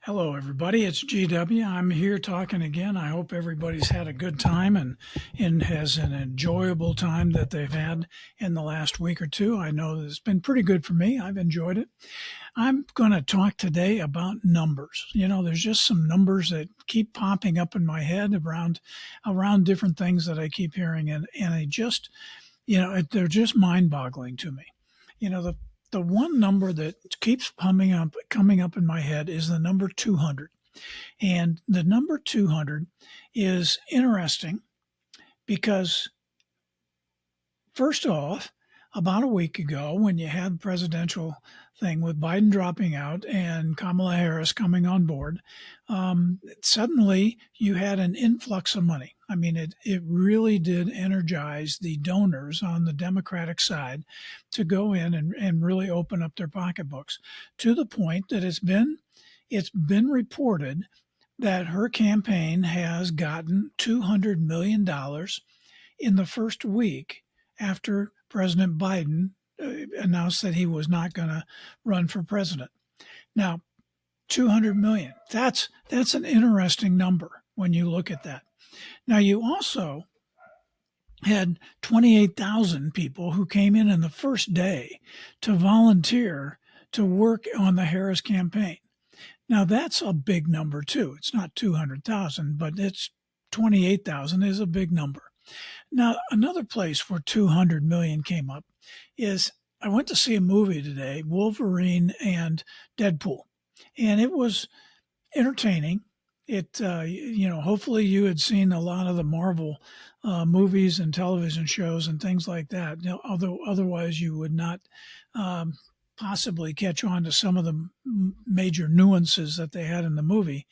Hello, everybody. It's GW. I'm here talking again. I hope everybody's had a good time and has an enjoyable time that they've had in the last week or two. I know it's been pretty good for me. I've enjoyed it. I'm going to talk today about numbers. There's just some numbers that keep popping up in my head around different things that I keep hearing, and I just they're just mind-boggling to me. The one number that keeps coming up in my head is the number 200. And the number 200 is interesting because, first off, about a week ago, when you had the presidential thing with Biden dropping out and Kamala Harris coming on board, suddenly you had an influx of money. I mean, it really did energize the donors on the Democratic side to go in and really open up their pocketbooks to the point that it's been reported that her campaign has gotten $200 million in the first week after President Biden announced that he was not going to run for president. Now, 200 million. That's an interesting number when you look at that. Now, you also had 28,000 people who came in the first day to volunteer to work on the Harris campaign. Now, that's a big number too. It's not 200,000, but it's 28,000 is a big number. Now, another place where 200 million came up is I went to see a movie today, Wolverine and Deadpool, and it was entertaining. Hopefully you had seen a lot of the Marvel movies and television shows and things like that. Although otherwise you would not possibly catch on to some of the major nuances that they had in the movie.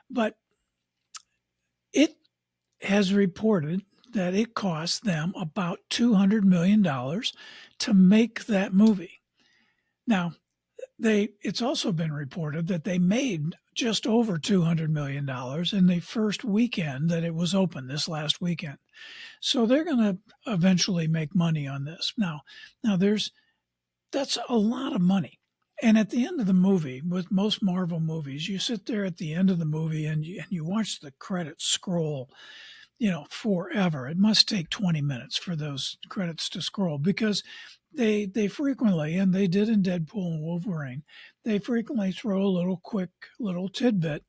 But it has reported that it cost them about $200 million to make that movie. Now, it's also been reported that they made just over $200 million in the first weekend that it was open this last weekend. So they're going to eventually make money on this. Now that's a lot of money. And at the end of the movie, with most Marvel movies, you sit there at the end of the movie and you watch the credits scroll, forever. It must take 20 minutes for those credits to scroll because they frequently, and they did in Deadpool and Wolverine, they frequently throw a little tidbit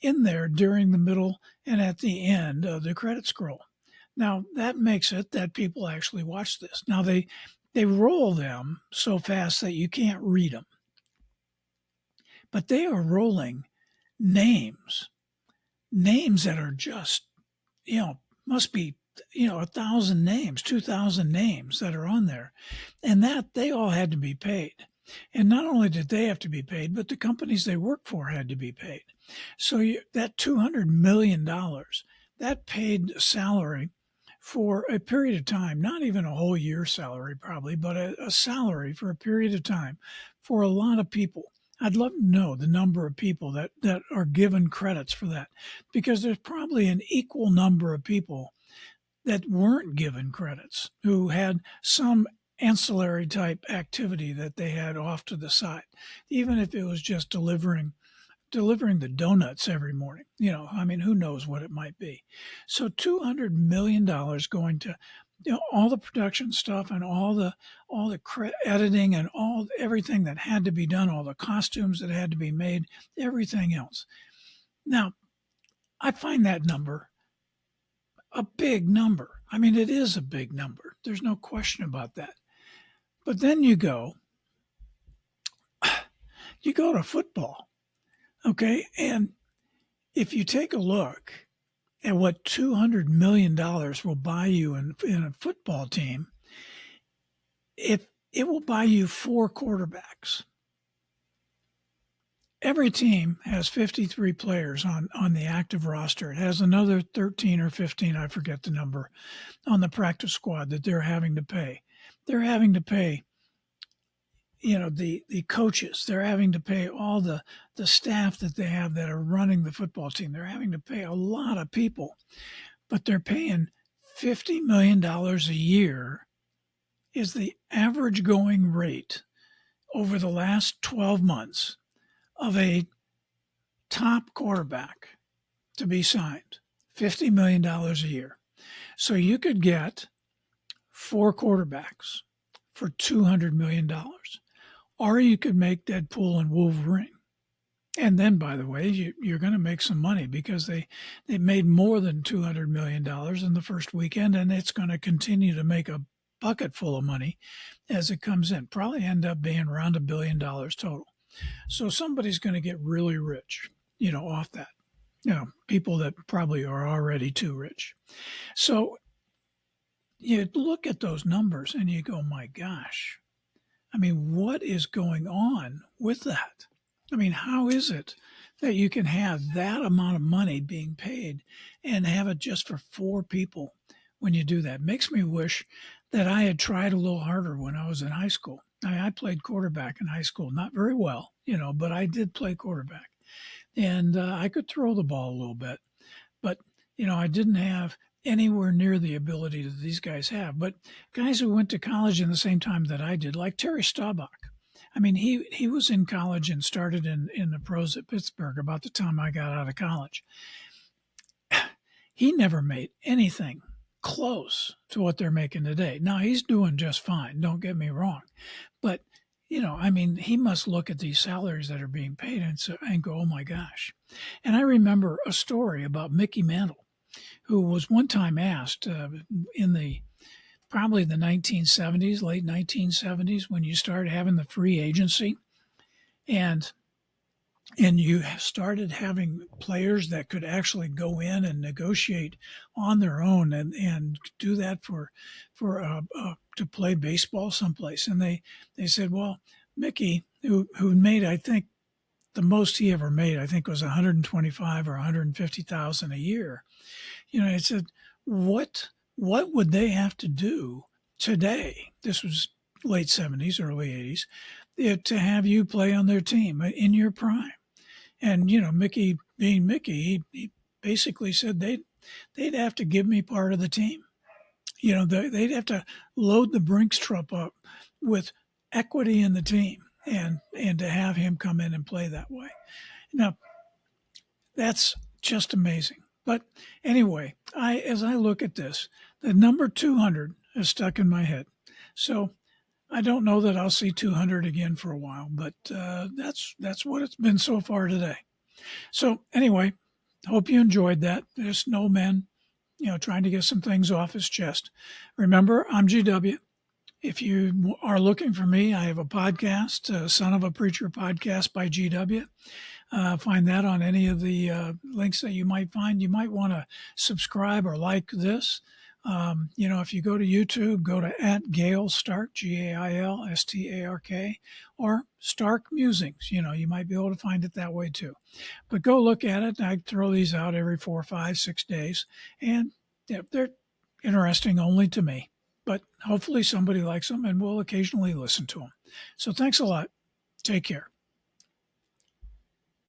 in there during the middle and at the end of the credit scroll. Now that makes it that people actually watch this. Now they roll them so fast that you can't read them, but they are rolling names that are just must be 1,000 names, 2,000 names that are on there, and that they all had to be paid. And not only did they have to be paid, but the companies they work for had to be paid. So that $200 million, that paid salary for a period of time, not even a whole year salary probably, but a salary for a period of time for a lot of people. I'd love to know the number of people that are given credits for that, because there's probably an equal number of people that weren't given credits, who had some ancillary type activity that they had off to the side, even if it was just delivering the donuts every morning. I mean, who knows what it might be. So $200 million going to all the production stuff and all the editing and everything that had to be done, all the costumes that had to be made, everything else. Now, I find that number a big number. I mean, it is a big number. There's no question about that. But then you go to football, okay? And if you take a look at what $200 million will buy you in a football team, if it will buy you 4 quarterbacks. Every team has 53 players on the active roster. It has another 13 or 15, I forget the number, on the practice squad that they're having to pay. They're having to pay, the coaches. They're having to pay all the staff that they have that are running the football team. They're having to pay a lot of people, but they're paying $50 million a year is the average going rate over the last 12 months of a top quarterback to be signed, $50 million a year. So you could get 4 quarterbacks for $200 million. Or you could make Deadpool and Wolverine. And then, by the way, you're going to make some money because they made more than $200 million in the first weekend, and it's going to continue to make a bucket full of money as it comes in. Probably end up being around $1 billion total. So somebody's going to get really rich, off that. People that probably are already too rich. So you look at those numbers and you go, my gosh, I mean, what is going on with that? I mean, how is it that you can have that amount of money being paid and have it just for 4 people when you do that? Makes me wish that I had tried a little harder when I was in high school. I played quarterback in high school, not very well, but I did play quarterback. And I could throw the ball a little bit, but, I didn't have anywhere near the ability that these guys have. But guys who went to college in the same time that I did, like Terry Staubach, I mean, he was in college and started in the pros at Pittsburgh about the time I got out of college. He never made anything close to what they're making today. Now, he's doing just fine, don't get me wrong. But, I mean, he must look at these salaries that are being paid and go, oh my gosh. And I remember a story about Mickey Mantle, who was one time asked in probably the 1970s, late 1970s, when you started having the free agency and you started having players that could actually go in and negotiate on their own and do that to play baseball someplace. And they said, well, Mickey, who made, I think, the most he ever made, I think, was 125 or 150,000 a year. It said, what would they have to do today? This was late 70s, early 80s, to have you play on their team in your prime. And, Mickey being Mickey, he basically said they'd have to give me part of the team. They'd have to load the Brinks truck up with equity in the team and to have him come in and play that way. Now, that's just amazing. But anyway, as I look at this, the number 200 is stuck in my head. So I don't know that I'll see 200 again for a while, but that's what it's been so far today. So anyway, hope you enjoyed that. There's Snowman, trying to get some things off his chest. Remember, I'm GW. If you are looking for me, I have a podcast, Son of a Preacher podcast by GW. Find that on any of the links that you might find. You might want to subscribe or like this. If you go to YouTube, go to @GailStark, GailStark, or Stark Musings. You might be able to find it that way too. But go look at it. I throw these out every 4, 5, 6 days, and they're interesting only to me. But hopefully somebody likes them and will occasionally listen to them. So thanks a lot. Take care.